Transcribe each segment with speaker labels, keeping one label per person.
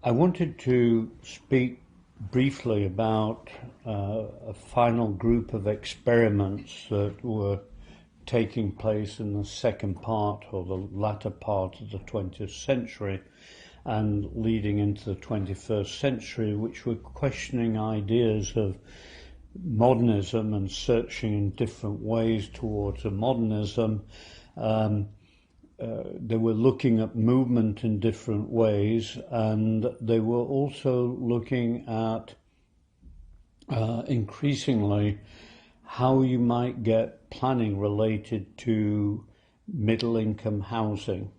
Speaker 1: I wanted to speak briefly about a final group of experiments that were taking place in the second part or the latter part of the 20th century and leading into the 21st century, which were questioning ideas of modernism and searching in different ways towards a modernism. They were looking at movement in different ways, and they were also looking at increasingly how you might get planning related to middle income housing.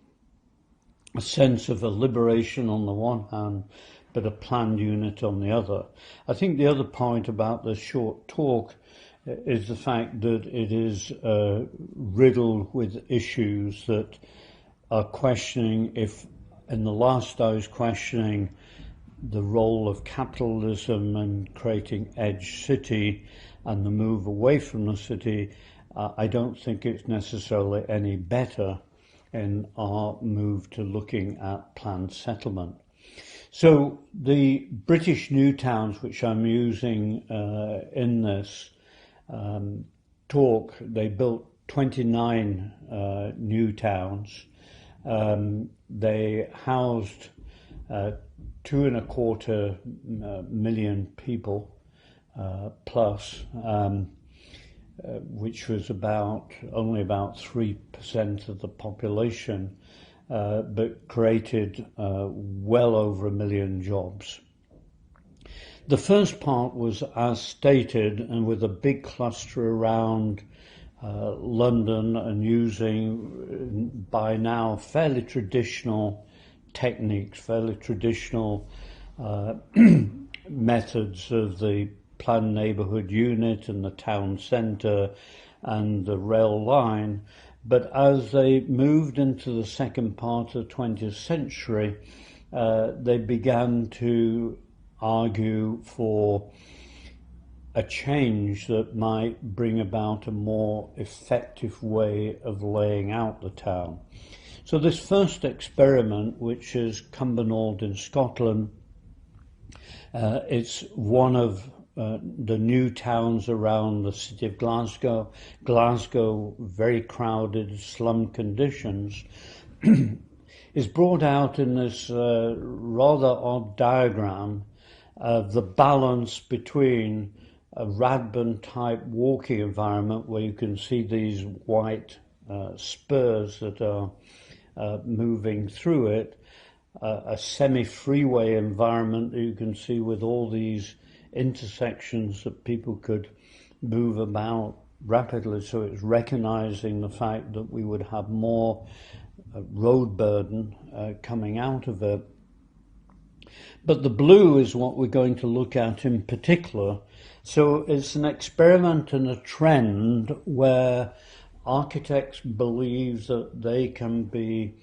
Speaker 1: A sense of a liberation on the one hand, but a planned unit on the other. I think the other point about this short talk is the fact that it is riddled with issues that are questioning if, in the last I was questioning the role of capitalism in creating edge city and the move away from the city, I don't think it's necessarily any better in our move to looking at planned settlement. So the British new towns, which I'm using in this talk, they built 29 new towns. They housed 2.25 million people plus, which was only about 3% of the population, but created well over 1 million jobs. The first part was as stated, and with a big cluster around London and using by now fairly traditional techniques, fairly traditional methods of the planned neighbourhood unit and the town centre and the rail line. But as they moved into the second part of the 20th century, they began to argue for a change that might bring about a more effective way of laying out the town. So this first experiment, which is Cumbernauld in Scotland, it's one of the new towns around the city of Glasgow. Glasgow, very crowded, slum conditions, is brought out in this rather odd diagram of the balance between a Radburn type walking environment where you can see these white spurs that are moving through it, a semi-freeway environment that you can see with all these intersections that people could move about rapidly. So it's recognizing the fact that we would have more road burden coming out of it. But the blue is what we're going to look at in particular. So it's an experiment and a trend where architects believe that they can be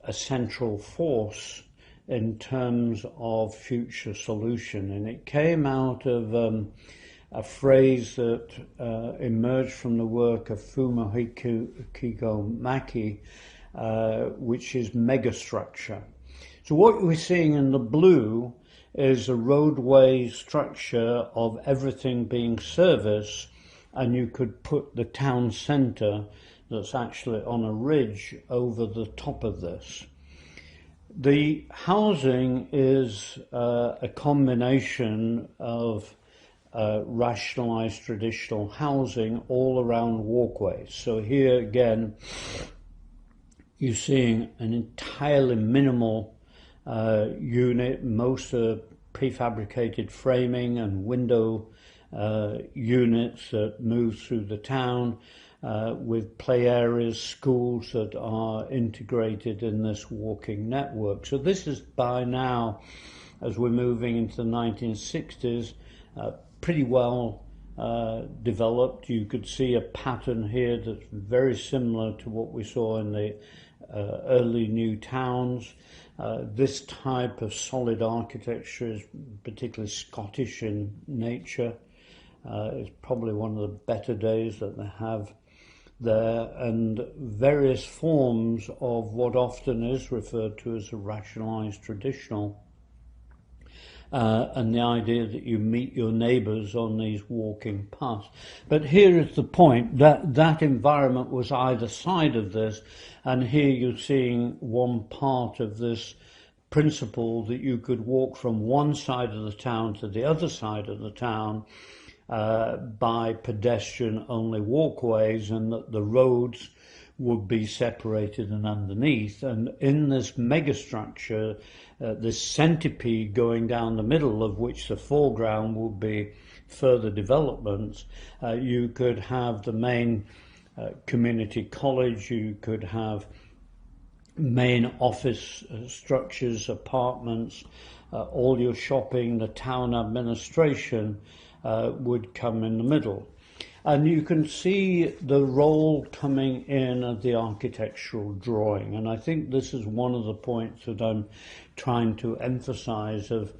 Speaker 1: a central force in terms of future solution. And it came out of a phrase that emerged from the work of Fumihiko Maki, which is megastructure. So what we're seeing in the blue is a roadway structure of everything being serviced, and you could put the town centre that's actually on a ridge over the top of this. The housing is a combination of rationalised traditional housing all around walkways. So here again, you're seeing an entirely minimal unit, most are prefabricated framing and window units that move through the town with play areas, schools that are integrated in this walking network. So this is by now, as we're moving into the 1960s, pretty well developed. You could see a pattern here that's very similar to what we saw in the early new towns. This type of solid architecture is particularly Scottish in nature. It's probably one of the better days that they have there, and various forms of what often is referred to as a rationalised traditional and the idea that you meet your neighbours on these walking paths. But here is the point, that that environment was either side of this, and here you're seeing one part of this principle that you could walk from one side of the town to the other side of the town by pedestrian-only walkways, and that the roads would be separated and underneath. And in this megastructure, this centipede going down the middle, of which the foreground would be further developments, you could have the main community college, you could have main office structures, apartments, all your shopping, the town administration would come in the middle. And you can see the role coming in of the architectural drawing. And I think this is one of the points that I'm trying to emphasize of,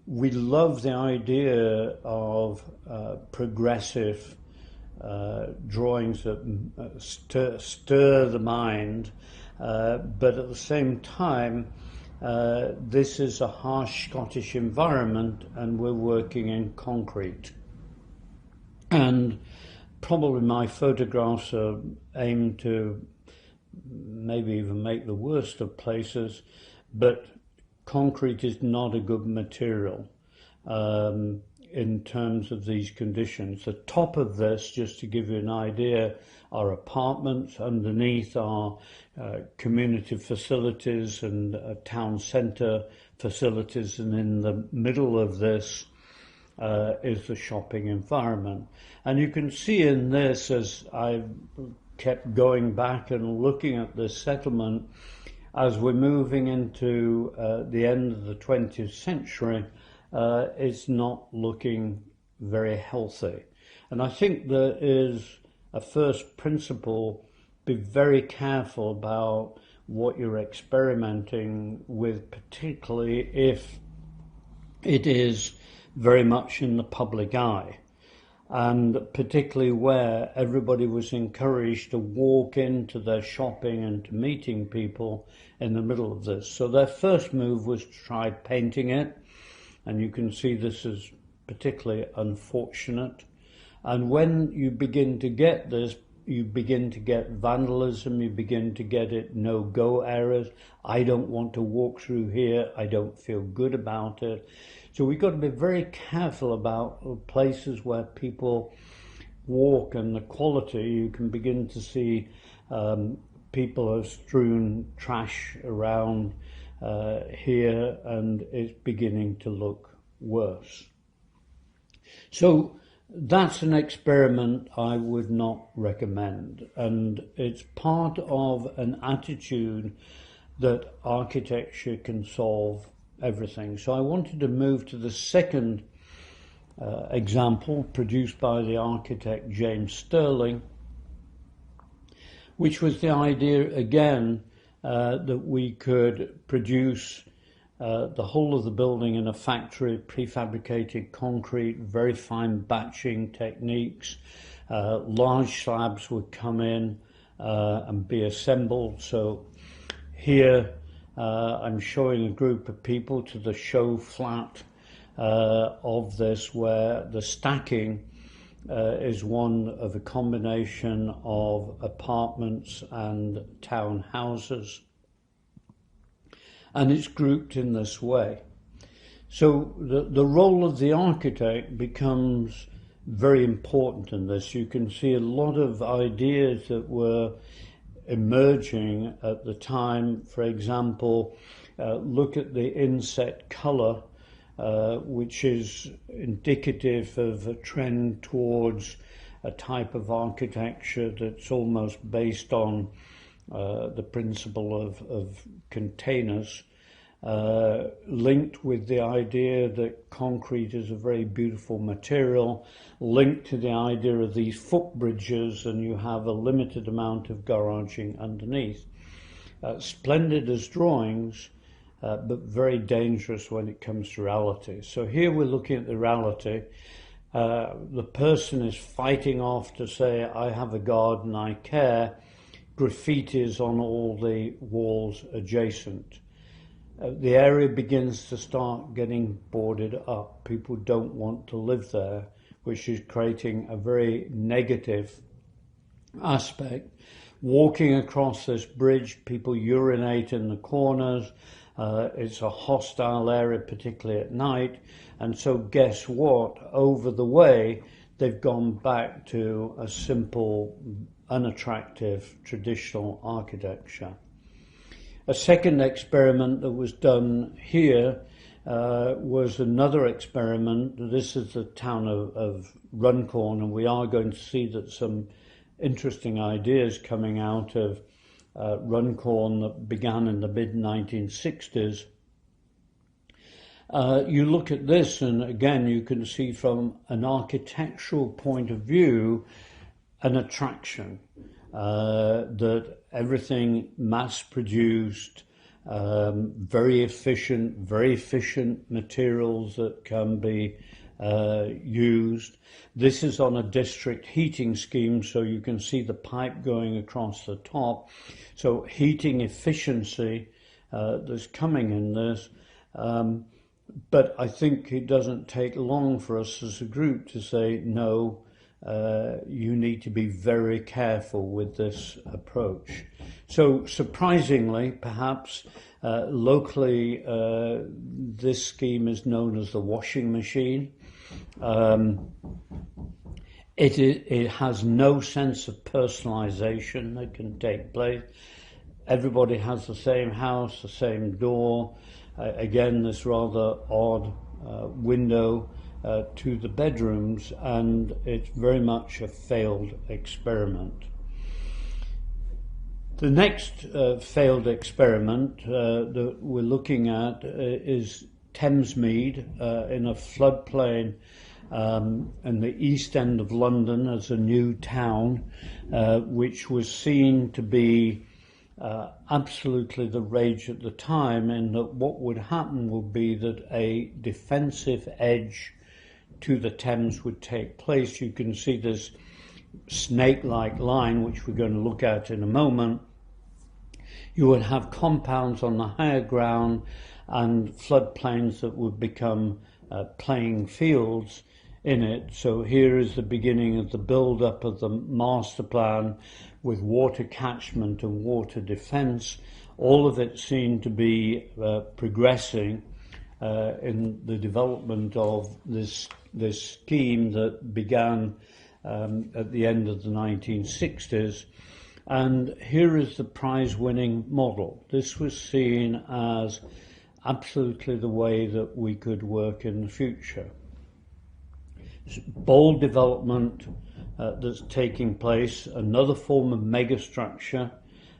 Speaker 1: we love the idea of progressive drawings that stir the mind, but at the same time, this is a harsh Scottish environment and we're working in concrete. And probably my photographs are aimed to maybe even make the worst of places, but concrete is not a good material in terms of these conditions. The top of this, just to give you an idea, are apartments. Underneath are community facilities and town centre facilities, and in the middle of this is the shopping environment. And you can see in this, as I kept going back and looking at this settlement, as we're moving into the end of the 20th century, it's not looking very healthy. And I think there is a first principle: be very careful about what you're experimenting with, particularly if it is very much in the public eye, and particularly where everybody was encouraged to walk into their shopping and to meeting people in the middle of this. So their first move was to try painting it, and you can see this is particularly unfortunate. And when you begin to get this, you begin to get vandalism, you begin to get it no-go areas. I don't want to walk through here, I don't feel good about it. So we've got to be very careful about places where people walk and the quality. You can begin to see people have strewn trash around here, and it's beginning to look worse. So that's an experiment I would not recommend, and it's part of an attitude that architecture can solve everything. So I wanted to move to the second example, produced by the architect James Stirling, which was the idea again that we could produce the whole of the building in a factory, prefabricated concrete, very fine batching techniques. Large slabs would come in and be assembled. So here I'm showing a group of people to the show flat of this, where the stacking is one of a combination of apartments and townhouses, and it's grouped in this way. So the role of the architect becomes very important in this. You can see a lot of ideas that were emerging at the time. For example, look at the inset colour, which is indicative of a trend towards a type of architecture that's almost based on the principle of containers, linked with the idea that concrete is a very beautiful material, linked to the idea of these footbridges, and you have a limited amount of garaging underneath. Splendid as drawings, but very dangerous when it comes to reality. So here we're looking at the reality. The person is fighting off to say, I have a garden, I care. Graffitis on all the walls adjacent. the area begins to start getting boarded up. People don't want to live there, which is creating a very negative aspect. Walking across this bridge, people urinate in the corners. It's a hostile area, particularly at night. And so guess what? Over the way, they've gone back to a simple, unattractive, traditional architecture. A second experiment that was done here was another experiment. This is the town of Runcorn, and we are going to see that some interesting ideas coming out of Runcorn that began in the mid-1960s. You look at this, and again, you can see from an architectural point of view an attraction, that everything mass-produced, very efficient materials that can be used. This is on a district heating scheme, so you can see the pipe going across the top. So heating efficiency that's coming in this. But I think it doesn't take long for us as a group to say, no, you need to be very careful with this approach. So surprisingly, perhaps, locally, this scheme is known as the washing machine. It has no sense of personalization that can take place. Everybody has the same house, the same door. Again, this rather odd window to the bedrooms, and it's very much a failed experiment. The next failed experiment that we're looking at is Thamesmead in a floodplain in the East End of London as a new town, which was seen to be absolutely the rage at the time, and that what would happen would be that a defensive edge to the Thames would take place. You can see this snake-like line, which we're going to look at in a moment. You would have compounds on the higher ground and floodplains that would become playing fields in it. So here is the beginning of the build-up of the master plan with water catchment and water defence. All of it seemed to be progressing in the development of this scheme that began at the end of the 1960s. And here is the prize-winning model. This was seen as absolutely the way that we could work in the future. Bold development that's taking place, another form of megastructure,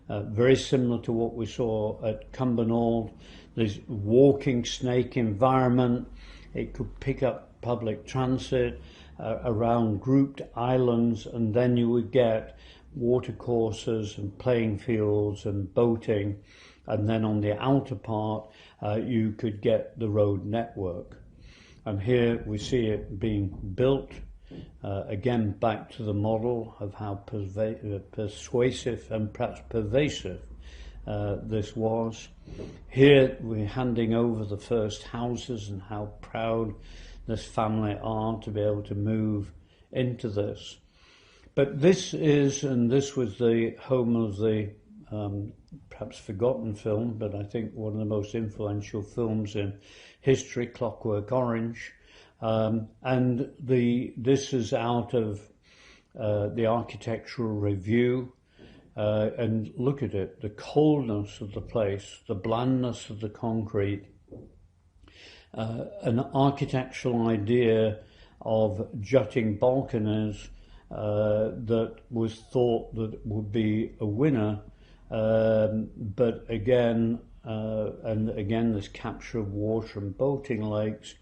Speaker 1: very similar to what we saw at Cumbernauld. This walking snake environment. It could pick up public transit around grouped islands, and then you would get watercourses and playing fields and boating, and then on the outer part you could get the road network. And here we see it being built, again back to the model of how persuasive and perhaps pervasive this was. Here we're handing over the first houses, and how proud this family are to be able to move into this. But this is, and this was the home of the perhaps forgotten film, but I think one of the most influential films in history, Clockwork Orange. And this is out of the Architectural Review. And look at it, the coldness of the place, the blandness of the concrete, an architectural idea of jutting balconies that was thought that would be a winner, but again, this capture of water and boating lakes,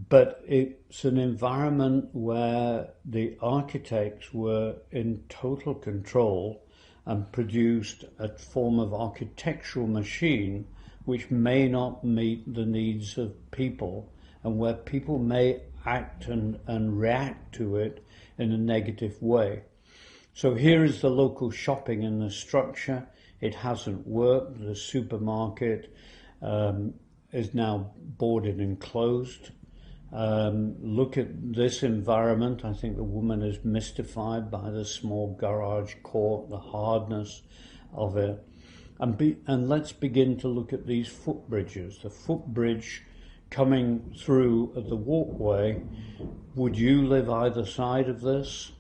Speaker 1: but it's an environment where the architects were in total control and produced a form of architectural machine which may not meet the needs of people, and where people may act and react to it in a negative way. So here is the local shopping in the structure. It hasn't worked. The supermarket is now boarded and closed. Look at this environment. I think the woman is mystified by the small garage court, the hardness of it. And let's begin to look at these footbridges. The footbridge coming through the walkway. Would you live either side of this?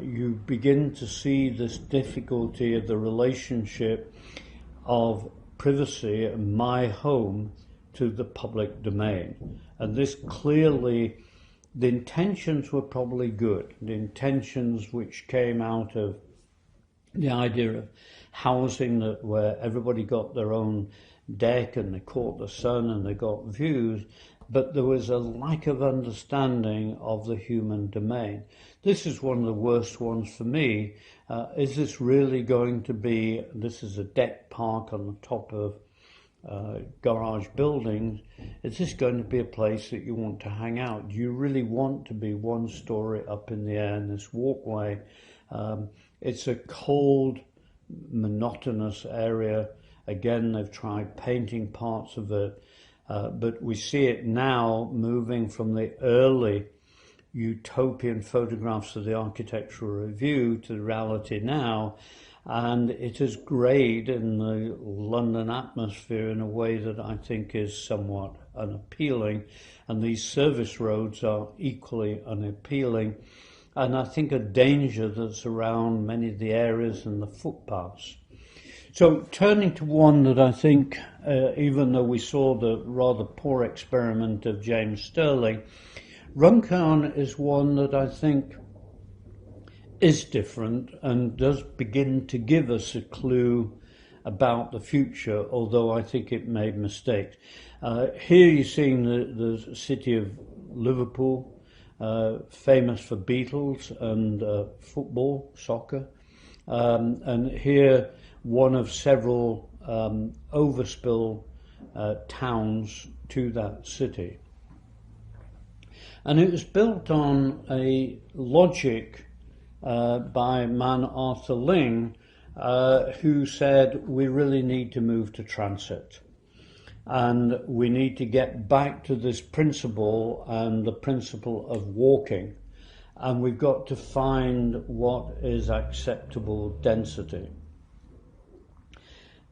Speaker 1: You begin to see this difficulty of the relationship of privacy and my home to the public domain. And this clearly, the intentions were probably good. The intentions which came out of the idea of housing, that where everybody got their own deck and they caught the sun and they got views, but there was a lack of understanding of the human domain. This is one of the worst ones for me. Is this really going to be, this is a deck park on the top of garage buildings, is this going to be a place that you want to hang out? Do you really want to be one story up in the air in this walkway? It's a cold, monotonous area. Again, they've tried painting parts of it, but we see it now moving from the early utopian photographs of the Architectural Review to the reality now, and it is greyed in the London atmosphere in a way that I think is somewhat unappealing, and these service roads are equally unappealing, and I think a danger that's around many of the areas and the footpaths. So turning to one that I think, even though we saw the rather poor experiment of James Sterling, Runcorn is one that I think is different and does begin to give us a clue about the future, although I think it made mistakes. Here you're seeing the city of Liverpool, famous for Beatles and football, soccer, and here one of several overspill towns to that city. And it was built on a logic by a man, Arthur Ling, who said we really need to move to transit. And we need to get back to this principle and the principle of walking. And we've got to find what is acceptable density.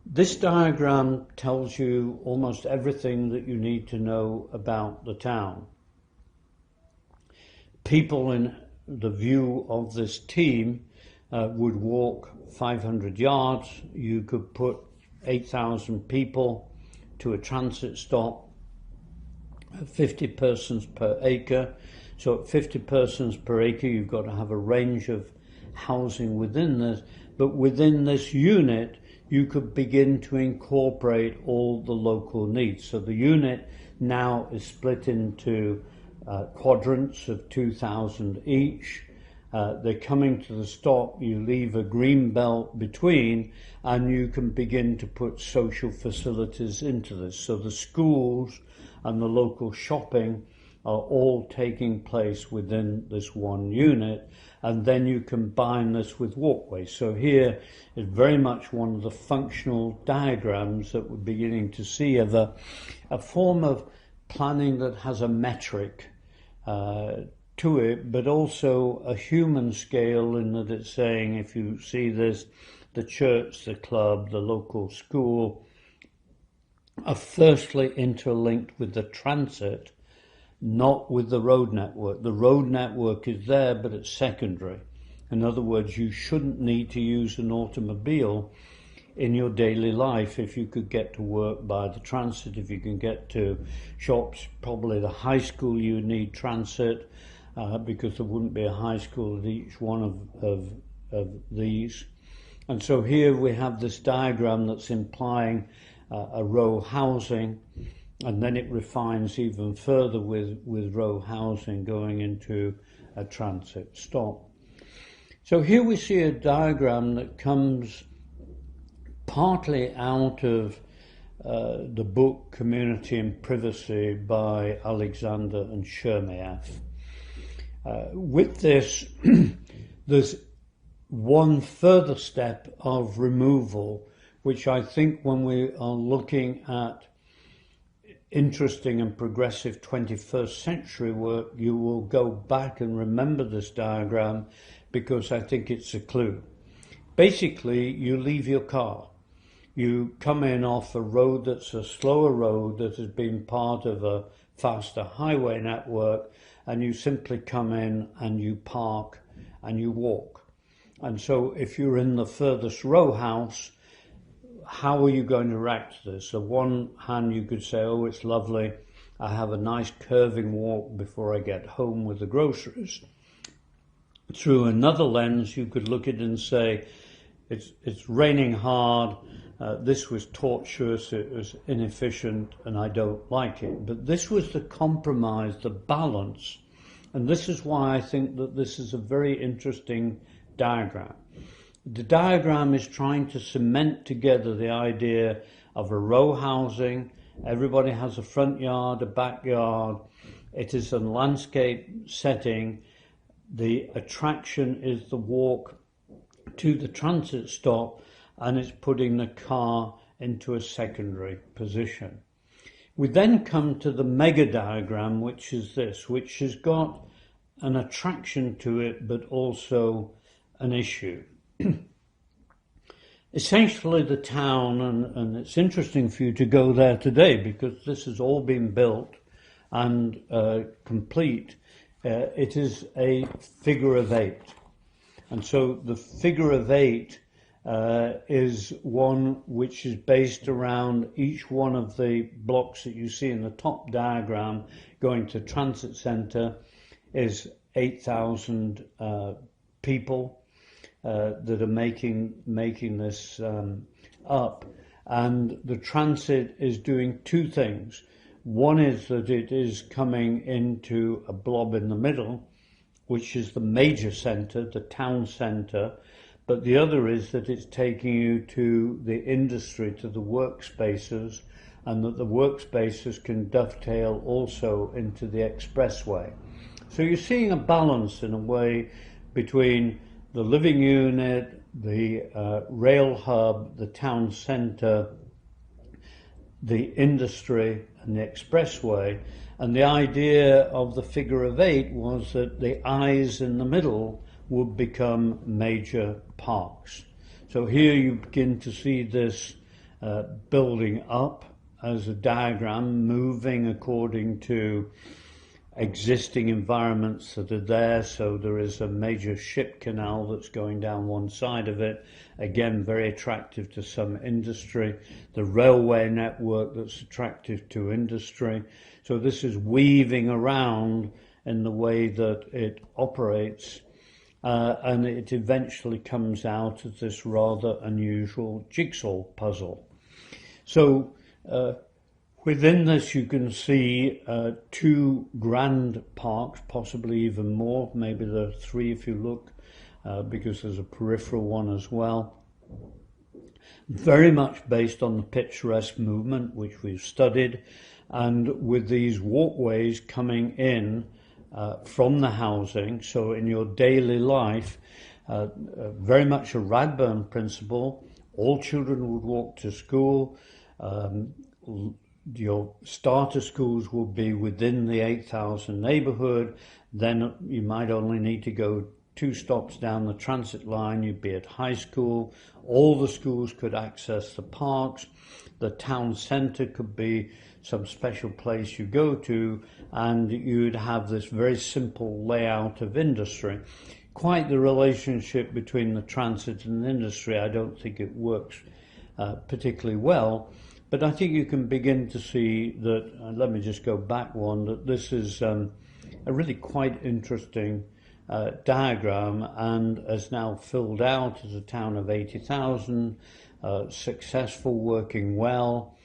Speaker 1: This diagram tells you almost everything that you need to know about the town. People in the view of this team would walk 500 yards. You could put 8,000 people to a transit stop, 50 persons per acre. So at 50 persons per acre, you've got to have a range of housing within this. But within this unit, you could begin to incorporate all the local needs. So the unit now is split into quadrants of 2,000 each. They're coming to the stop, you leave a green belt between, and you can begin to put social facilities into this. So the schools and the local shopping are all taking place within this one unit, and then you combine this with walkways. So here is very much one of the functional diagrams that we're beginning to see of a form of planning that has a metric to it, but also a human scale, in that it's saying, if you see this, the church, the club, the local school are firstly interlinked with the transit, not with the road network. The road network is there, but it's secondary. In other words, you shouldn't need to use an automobile in your daily life if you could get to work by the transit. If you can get to shops, probably the high school, you need transit, because there wouldn't be a high school at each one of these. And so here we have this diagram that's implying a row housing, and then it refines even further with row housing going into a transit stop. So here we see a diagram that comes partly out of the book Community and Privacy by Alexander and Chermayeff. With this, there's one further step of removal, which I think when we are looking at interesting and progressive 21st century work, you will go back and remember this diagram because I think it's a clue. Basically, you leave your car. You come in off a road that's a slower road that has been part of a faster highway network, and you simply come in and you park and you walk. And so if you're in the furthest row house, how are you going to react to this? On one hand, you could say, oh, it's lovely. I have a nice curving walk before I get home with the groceries. Through another lens, you could look at it and say, it's raining hard. This was tortuous. It was inefficient, and I don't like it. But this was the compromise, the balance. And this is why I think that this is a very interesting diagram. The diagram is trying to cement together the idea of a row housing. Everybody has a front yard, a backyard. It is a landscape setting. The attraction is the walk to the transit stop, and it's putting the car into a secondary position. We then come to the mega diagram, which is this, which has got an attraction to it, but also an issue. Essentially the town, and it's interesting for you to go there today because this has all been built and complete. It is a figure of 8. And so the figure of 8 is one which is based around each one of the blocks that you see in the top diagram going to transit centre is 8,000 people that are making this up. And the transit is doing two things. One is that it is coming into a blob in the middle, which is the major centre, the town centre, but the other is that it's taking you to the industry, to the workspaces, and that the workspaces can dovetail also into the expressway. So you're seeing a balance in a way between the living unit, the rail hub, the town centre, the industry and the expressway. And the idea of the figure of 8 was that the eyes in the middle would become major parks. So here you begin to see this building up as a diagram, moving according to existing environments that are there. So there is a major ship canal that's going down one side of it, again very attractive to some industry, the railway network that's attractive to industry. So this is weaving around in the way that it operates, and it eventually comes out as this rather unusual jigsaw puzzle. So within this you can see two grand parks, possibly even more, maybe there are 3 if you look, because there's a peripheral one as well. Very much based on the picturesque movement which we've studied, and with these walkways coming in from the housing. So in your daily life, very much a Radburn principle, all children would walk to school. Your starter schools will be within the 8,000 neighbourhood. Then you might only need to go 2 stops down the transit line, you'd be at high school. All the schools could access the parks. The town centre could be some special place you go to, and you'd have this very simple layout of industry. Quite the relationship between the transit and the industry, I don't think it works particularly well. But I think you can begin to see that, let me just go back one, that this is a really quite interesting diagram, and has now filled out as a town of 80,000, successful, working well,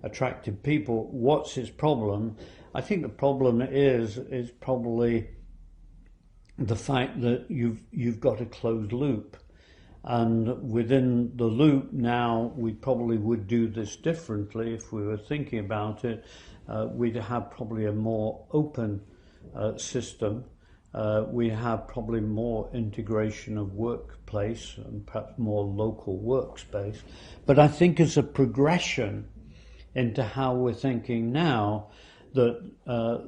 Speaker 1: attractive people. What's its problem? I think the problem is probably the fact that you've got a closed loop. And within the loop now, we probably would do this differently if we were thinking about it. We'd have probably a more open system we have probably more integration of workplace and perhaps more local workspace. But I think as a progression into how we're thinking now, that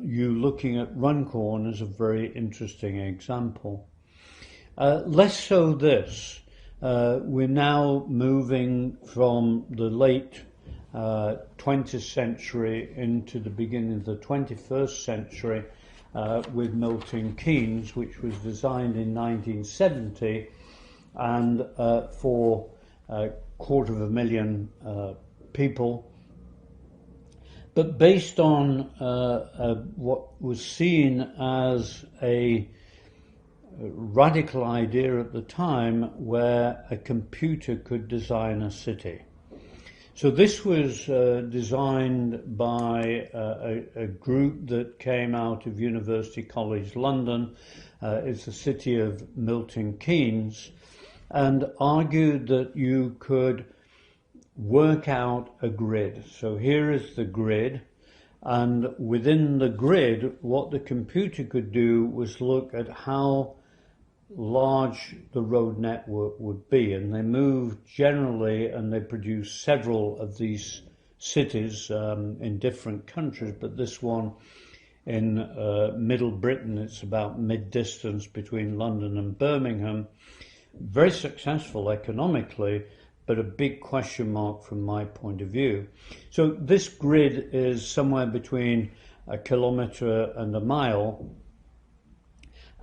Speaker 1: you looking at Runcorn is a very interesting example. Less so this. We're now moving from the late 20th century into the beginning of the 21st century with Milton Keynes, which was designed in 1970 and for 250,000 people, but based on what was seen as a radical idea at the time where a computer could design a city. So this was designed by a group that came out of University College London. It's the city of Milton Keynes, and argued that you could work out a grid. So here is the grid, and within the grid, what the computer could do was look at how large the road network would be, and they moved generally, and they produced several of these cities in different countries, but this one in Middle Britain, it's about mid-distance between London and Birmingham. Very successful economically, but a big question mark from my point of view. So this grid is somewhere between a kilometre and a mile,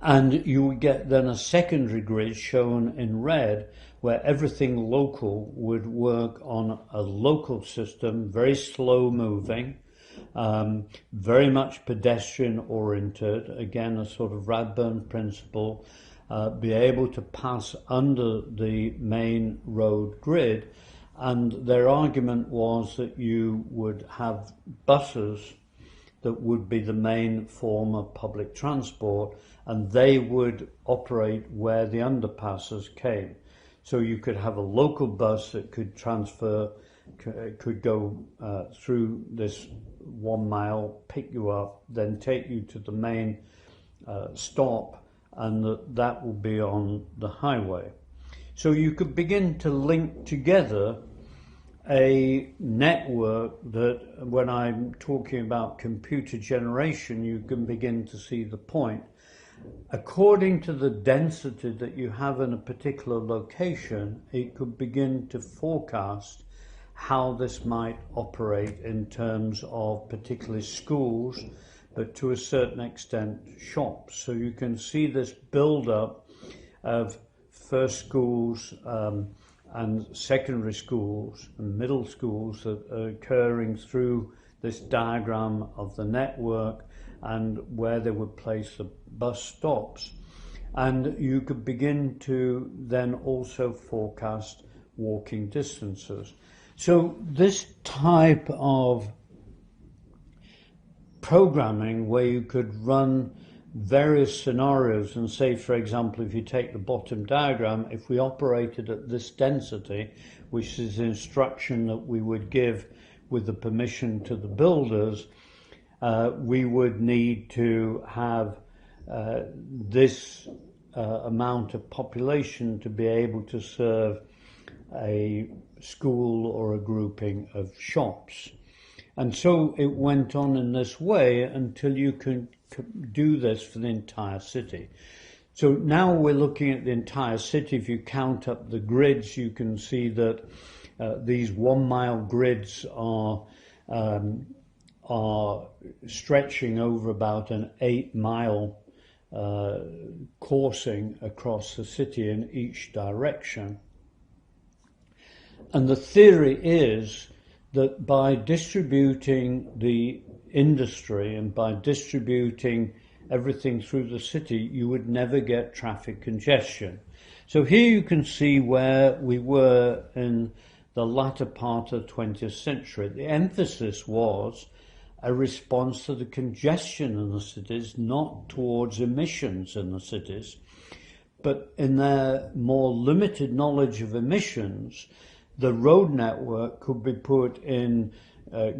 Speaker 1: and you would get then a secondary grid shown in red where everything local would work on a local system, very slow moving, very much pedestrian oriented, again a sort of Radburn principle, be able to pass under the main road grid. And their argument was that you would have buses that would be the main form of public transport, and they would operate where the underpasses came. So you could have a local bus that could transfer, could go through this 1 mile, pick you up, then take you to the main stop, and that will be on the highway. So you could begin to link together a network that, when I'm talking about computer generation, you can begin to see the point. According to the density that you have in a particular location, it could begin to forecast how this might operate in terms of particularly schools, but to a certain extent shops. So you can see this build-up of first schools and secondary schools and middle schools that are occurring through this diagram of the network and where they would place the bus stops. And you could begin to then also forecast walking distances. So this type of programming where you could run various scenarios and say, for example, if you take the bottom diagram, if we operated at this density, which is the instruction that we would give with the permission to the builders, we would need to have this amount of population to be able to serve a school or a grouping of shops. And so it went on in this way until you can do this for the entire city. So now we're looking at the entire city. If you count up the grids, you can see that these 1 mile grids are stretching over about an 8 mile coursing across the city in each direction. And the theory is that by distributing the industry and by distributing everything through the city, you would never get traffic congestion. So here you can see where we were in the latter part of the 20th century. The emphasis was a response to the congestion in the cities, not towards emissions in the cities, but in their more limited knowledge of emissions, the road network could be put in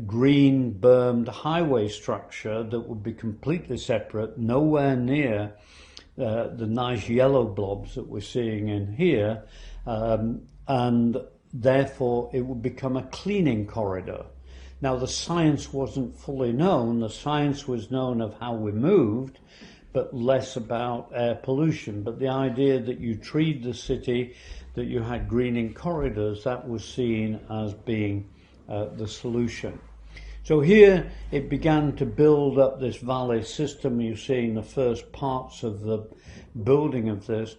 Speaker 1: green bermed highway structure that would be completely separate, nowhere near the nice yellow blobs that we're seeing in here, and therefore it would become a cleaning corridor. Now the science wasn't fully known. The science was known of how we moved, but less about air pollution. But the idea that you treat the city, that you had greening corridors, that was seen as being the solution. So here it began to build up this valley system. You're seeing the first parts of the building of this.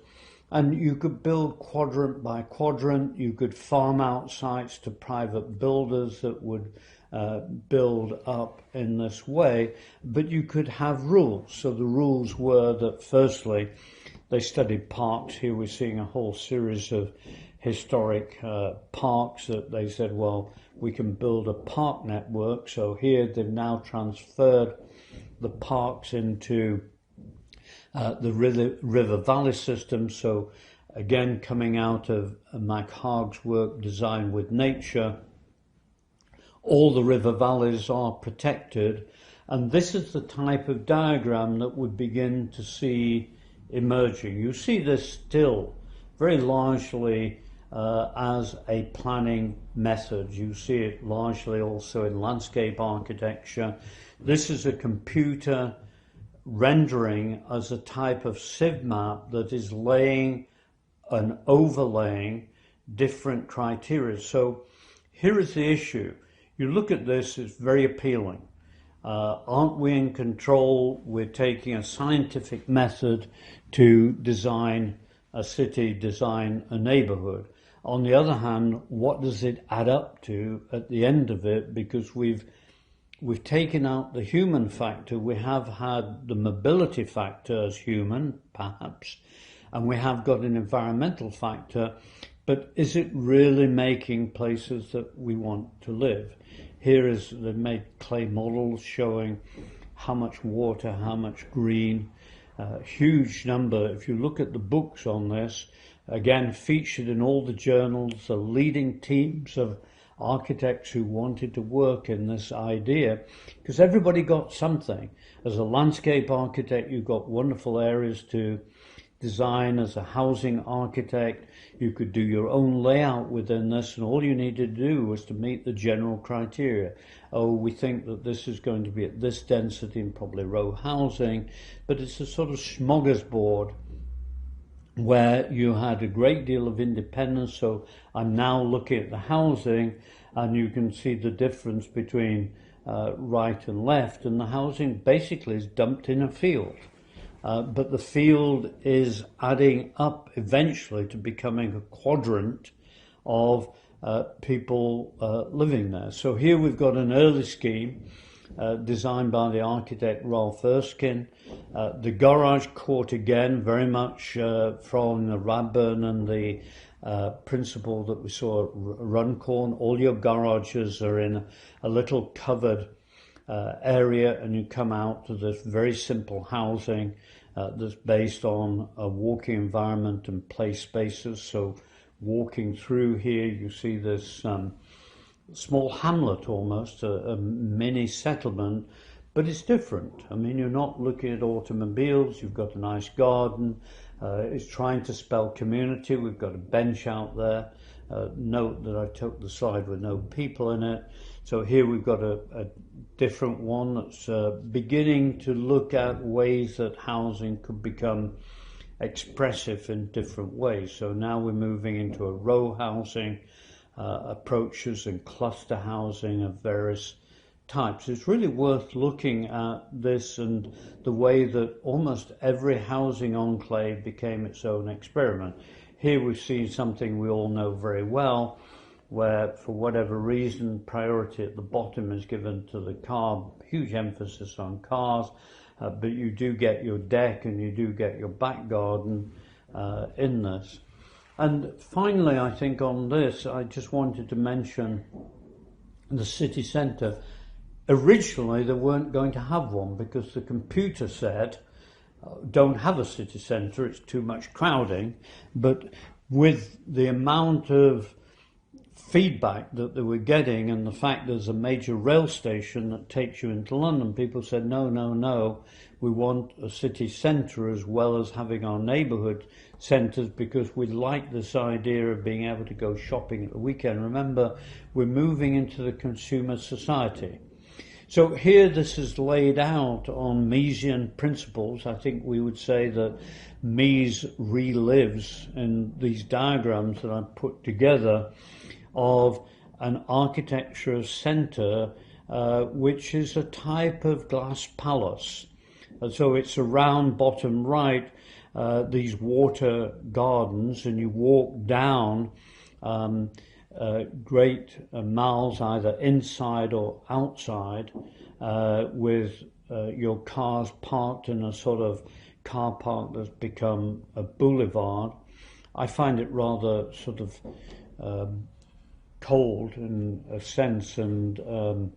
Speaker 1: And you could build quadrant by quadrant. You could farm out sites to private builders that would build up in this way. But you could have rules. So the rules were that firstly, they studied parks. Here we're seeing a whole series of historic parks that they said, well, we can build a park network. So here they've now transferred the parks into the river valley system. So again, coming out of Mac Haag's work, Design with Nature, all the river valleys are protected. And this is the type of diagram that would begin to see emerging. You see this still very largely as a planning method. You see it largely also in landscape architecture. This is a computer rendering as a type of sieve map that is laying and overlaying different criteria. So here is the issue. You look at this, it's very appealing. Aren't we in control? We're taking a scientific method to design a city, design a neighborhood. On the other hand, what does it add up to at the end of it? Because we've taken out the human factor. We have had the mobility factor as human, perhaps, and we have got an environmental factor, but is it really making places that we want to live? Here is, they've made clay models showing how much water, how much green, huge number. If you look at the books on this, again, featured in all the journals, the leading teams of architects who wanted to work in this idea, because everybody got something. As a landscape architect, you've got wonderful areas to design. As a housing architect, you could do your own layout within this, and all you needed to do was to meet the general criteria. Oh, we think that this is going to be at this density and probably row housing, but it's a sort of smorgasbord where you had a great deal of independence. So I'm now looking at the housing, and you can see the difference between right and left, and the housing basically is dumped in a field. But the field is adding up eventually to becoming a quadrant of people living there. So here we've got an early scheme designed by the architect Rolf Erskine. The garage court, again, very much from the Radburn and the principle that we saw at Runcorn. All your garages are in a little covered area, and you come out to this very simple housing that's based on a walking environment and play spaces. So walking through here, you see this small hamlet, almost a mini settlement, but it's different. I mean, you're not looking at automobiles. You've got a nice garden. It's trying to spell community. We've got a bench out there. Note that I took the slide with no people in it. So here we've got a different one that's beginning to look at ways that housing could become expressive in different ways. So now we're moving into a row housing approaches and cluster housing of various types. It's really worth looking at this and the way that almost every housing enclave became its own experiment. Here we've seen something we all know very well, where for whatever reason priority at the bottom is given to the car, huge emphasis on cars, but you do get your deck and you do get your back garden in this. And finally, I think on this, I just wanted to mention the city centre. Originally, they weren't going to have one because the computer said, don't have a city centre, it's too much crowding. But with the amount of feedback that they were getting and the fact there's a major rail station that takes you into London, people said, no, we want a city centre as well as having our neighbourhood centres, because we like this idea of being able to go shopping at the weekend. Remember, we're moving into the consumer society. So here this is laid out on Misesian principles. I think we would say that Mies relives in these diagrams that I've put together of an architecture centre which is a type of glass palace. And so it's around bottom right, these water gardens, and you walk down great malls, either inside or outside, with your cars parked in a sort of car park that's become a boulevard. I find it rather sort of cold in a sense and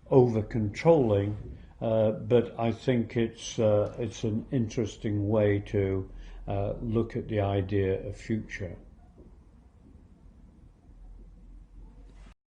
Speaker 1: over-controlling, but I think it's an interesting way to look at the idea of future.